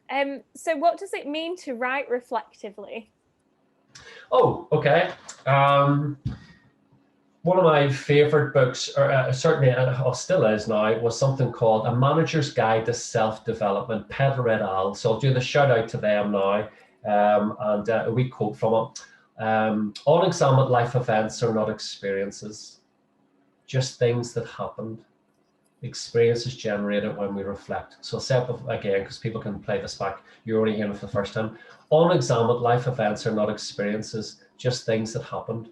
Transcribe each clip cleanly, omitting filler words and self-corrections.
So what does it mean to write reflectively? Oh, okay. One of my favorite books, or certainly still is now, was something called A Manager's Guide to Self-Development, Pedler et al. So I'll do the shout out to them now, and a wee quote from it. Unexamined life events are not experiences, just things that happened. Experiences generated when we reflect. So I'll say it again, because people can play this back. You're only hearing it for the first time. Unexamined life events are not experiences, just things that happened.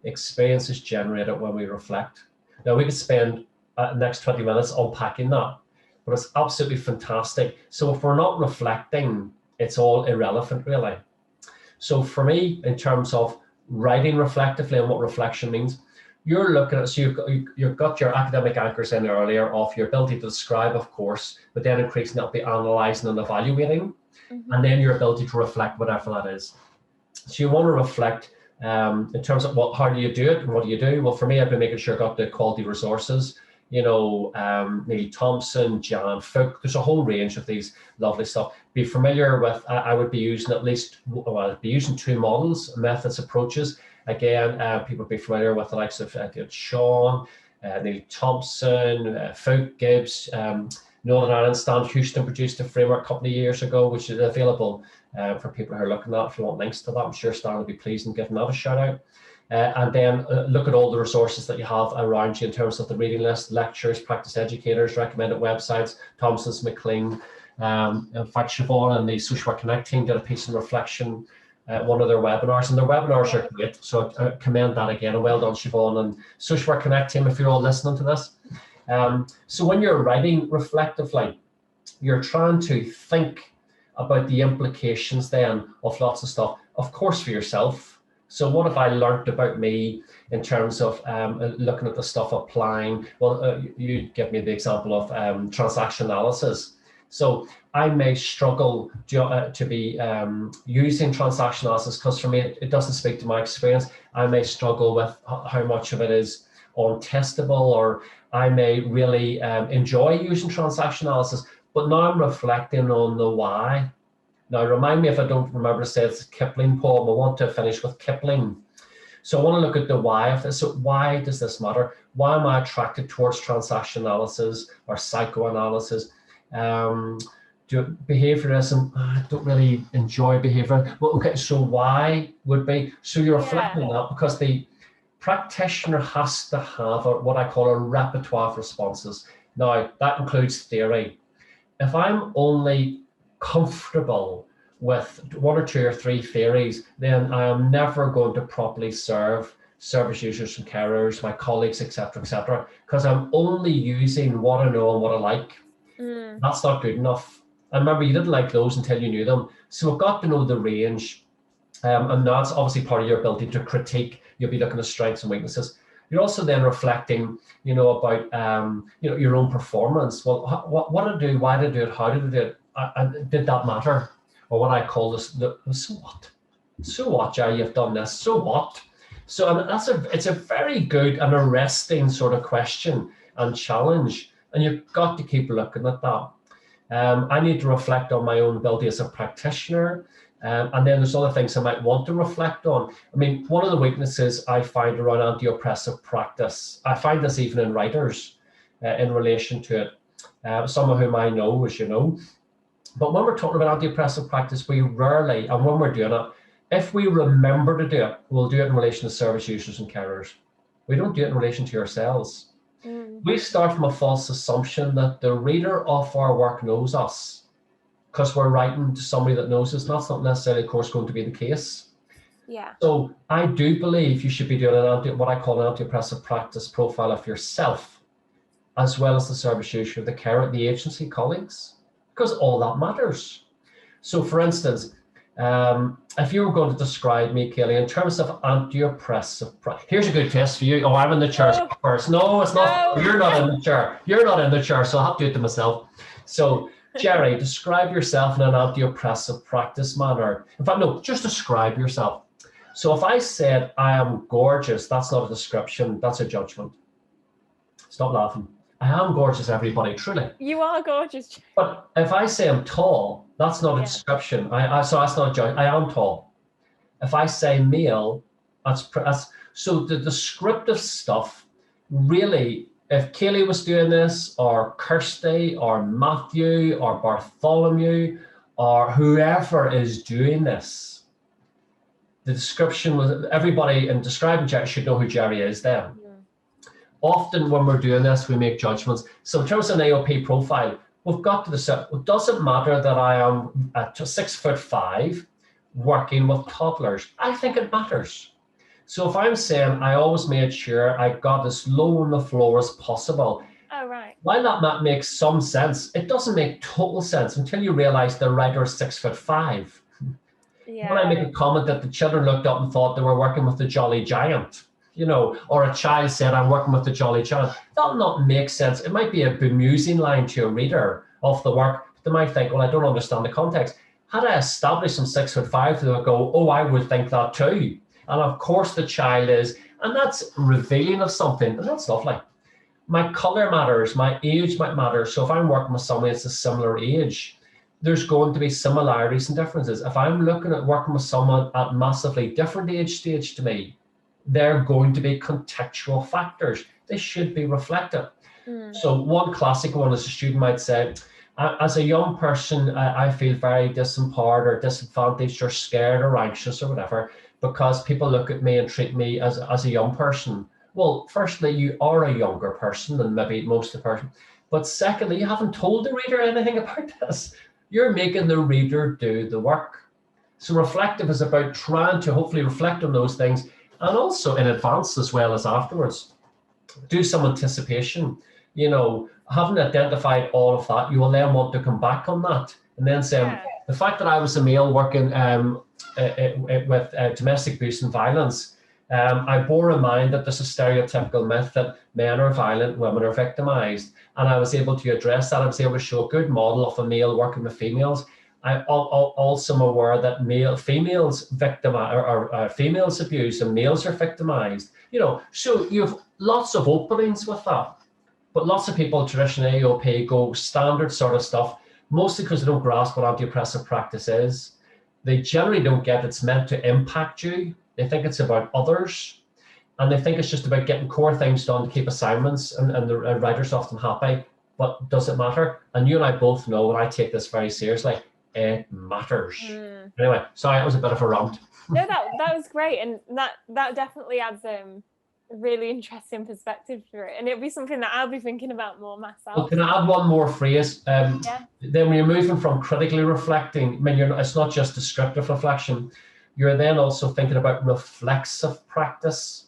Experiences generated when we reflect. Now we could spend the next 20 minutes unpacking that, but it's absolutely fantastic. So if we're not reflecting, it's all irrelevant, really. So for me, in terms of writing reflectively and what reflection means, you're looking at, so you've got your academic anchors in earlier of your ability to describe, of course, but then increasing that, be analysing and evaluating, and then your ability to reflect, whatever that is. So you want to reflect in terms of how do you do it and what do you do? Well, for me, I've been making sure I got the quality resources, Neil Thompson, Jan Fook, there's a whole range of these lovely stuff. Be familiar with, I would be using at least, I'd be using 2 models, methods, approaches. Again, people be familiar with the likes of Sean, Neil Thompson, Fook, Gibbs, Northern Ireland, Stan Houston produced a framework a couple of years ago, which is available for people who are looking at it. If you want links to that, I'm sure Stan will be pleased in giving that a shout out. And then look at all the resources that you have around you in terms of the reading list, lectures, practice educators, recommended websites, Thompson's, McLean. In fact, Siobhan and the Social Work Connect team did a piece in reflection, one of their webinars, and their webinars are great. So I commend that again, and well done, Siobhan and Social Work Connect team, if you're all listening to this. So when you're writing reflectively, you're trying to think about the implications then of lots of stuff, of course, for yourself. So what have I learned about me in terms of looking at the stuff applying? Well, you give me the example of transaction analysis. So I may struggle to be using transaction analysis because for me, it doesn't speak to my experience. I may struggle with how much of it is untestable, or I may really enjoy using transaction analysis, but now I'm reflecting on the why. Now, remind me if I don't remember to say it's a Kipling poem. I want to finish with Kipling. So I want to look at the why of this. So why does this matter? Why am I attracted towards transaction analysis or psychoanalysis? Behaviorism, I don't really enjoy behavior. Well, okay, so why would be? So you're reflecting on that because the practitioner has to have what I call a repertoire of responses. Now, that includes theory. If I'm only comfortable with 1 or 2 or 3 theories, then I am never going to properly serve service users and carers, my colleagues, etc., because I'm only using what I know and what I like. That's not good enough. And remember, you didn't like those until you knew them. So I've got to know the range. And that's obviously part of your ability to critique. You'll be looking at strengths and weaknesses. You're also then reflecting, about, your own performance. Well, what did I do? Why did I do it? How did I do it? And did that matter? Or what I call this, so what? So what, Gerry, you've done this, so what? So it's a very good and arresting sort of question and challenge, and you've got to keep looking at that. I need to reflect on my own ability as a practitioner, and then there's other things I might want to reflect on. I mean, one of the weaknesses I find around anti-oppressive practice, I find this even in writers in relation to it, some of whom I know, as you know. But when we're talking about anti-oppressive practice, we rarely, and when we're doing it, if we remember to do it, we'll do it in relation to service users and carers. We don't do it in relation to ourselves. We start from a false assumption that the reader of our work knows us because we're writing to somebody that knows us. That's not necessarily, of course, going to be the case. Yeah. So I do believe you should be doing what I call an anti-oppressive practice profile of yourself, as well as the service user, the carer, the agency colleagues, because all that matters. So for instance, if you were going to describe me, Kaylee, in terms of anti-oppressive, here's a good test for you. Oh, I'm in the chair first. No, it's not. No. You're not in the chair. You're not in the chair, so I'll have to do it to myself. So, Gerry, describe yourself in an anti-oppressive practice manner. In fact, no, just describe yourself. So if I said I am gorgeous, that's not a description, that's a judgment. Stop laughing. I am gorgeous, everybody, truly. You are gorgeous. But if I say I'm tall, That's not a description. So that's not a judge. I am tall. If I say male, that's so the descriptive stuff really, if Kaylee was doing this, or Kirsty, or Matthew, or Bartholomew, or whoever is doing this, the description was, everybody in describing Gerry should know who Gerry is then. Often when we're doing this, we make judgments. So in terms of an AOP profile, we've got to the, it doesn't matter that I am at 6'5" working with toddlers. I think it matters. So if I'm saying I always made sure I got as low on the floor as possible. Oh, right. While that makes some sense, it doesn't make total sense until you realize the writer is 6'5". Yeah. When I make a comment that the children looked up and thought they were working with the Jolly Giant, you know, or a child said, I'm working with the Jolly Giant, that'll not make sense. It might be a bemusing line to a reader of the work, but they might think, well, I don't understand the context. Had I established some 6'5", they would go, oh, I would think that too. And of course the child is, and that's revealing of something, and that's lovely. My color matters, my age might matter. So if I'm working with somebody that's a similar age, there's going to be similarities and differences. If I'm looking at working with someone at massively different age stage to me, they're going to be contextual factors. They should be reflected. So one classic one is a student might say, as a young person, I feel very disempowered or disadvantaged or scared or anxious or whatever, because people look at me and treat me as a young person. Well, firstly, you are a younger person than maybe most of the person. But secondly, you haven't told the reader anything about this. You're making the reader do the work. So reflective is about trying to hopefully reflect on those things, and also in advance as well as afterwards. Do some anticipation. You know, having identified all of that, you will then want to come back on that and then say, the fact that I was a male working with domestic abuse and violence, I bore in mind that there's a stereotypical myth that men are violent, women are victimized. And I was able to address that. I was able to show a good model of a male working with females. I also am aware that females females abused and males are victimized. You know, so you have lots of openings with that. But lots of people traditionally AOP go standard sort of stuff, mostly because they don't grasp what anti-oppressive practice is. They generally don't get it's meant to impact you. They think it's about others. And they think it's just about getting core things done to keep assignments, and the writer's often happy. But does it matter? And you and I both know, and I take this very seriously, it matters. Anyway, sorry, that was a bit of a rant. No, that was great. And that definitely adds a really interesting perspective to it. And it'll be something that I'll be thinking about more myself. Well, can I add one more phrase? Then when you're moving from critically reflecting, I mean, it's not just descriptive reflection, you're then also thinking about reflexive practice.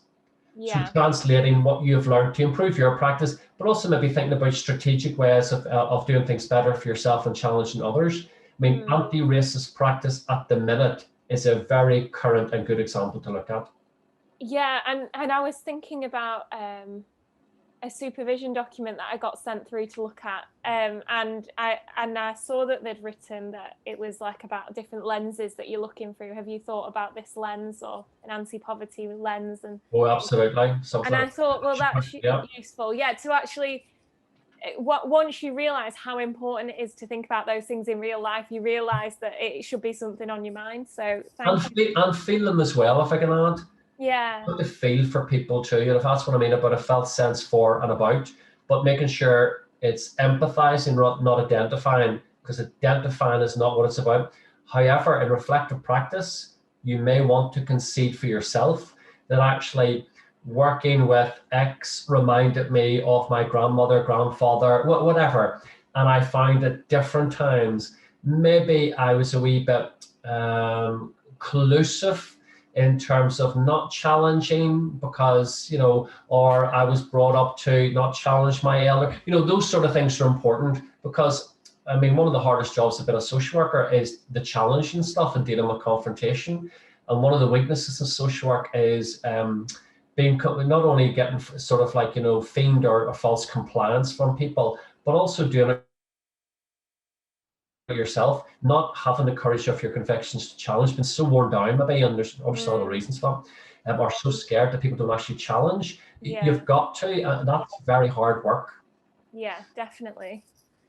So translating what you've learned to improve your practice, but also maybe thinking about strategic ways of doing things better for yourself and challenging others. I mean, anti-racist practice at the minute is a very current and good example to look at. Yeah, and I was thinking about a supervision document that I got sent through to look at, and I saw that they'd written that it was like about different lenses that you're looking through. Have you thought about this lens or an anti-poverty lens? And absolutely. And I thought, well, that's useful. Yeah, to actually, once you realize how important it is to think about those things in real life, you realize that it should be something on your mind. So and feel them as well, if I can add. Yeah. To feel for people too, and if that's what I mean about a felt sense for and about, but making sure it's empathizing, not identifying, because identifying is not what it's about. However, in reflective practice, you may want to concede for yourself that actually working with X reminded me of my grandmother, grandfather, whatever, and I find at different times, maybe I was a wee bit collusive in terms of not challenging because, you know, or I was brought up to not challenge my elder. You know, those sort of things are important because, I mean, one of the hardest jobs of being a social worker is the challenging stuff and dealing with confrontation. And one of the weaknesses of social work is being not only getting sort of like, you know, feigned or false compliance from people, but also doing it yourself, not having the courage of your convictions to challenge, been so worn down maybe, and there's understandable reasons for it, are so scared that people don't actually challenge. You've got to, and that's very hard work. Yeah, definitely.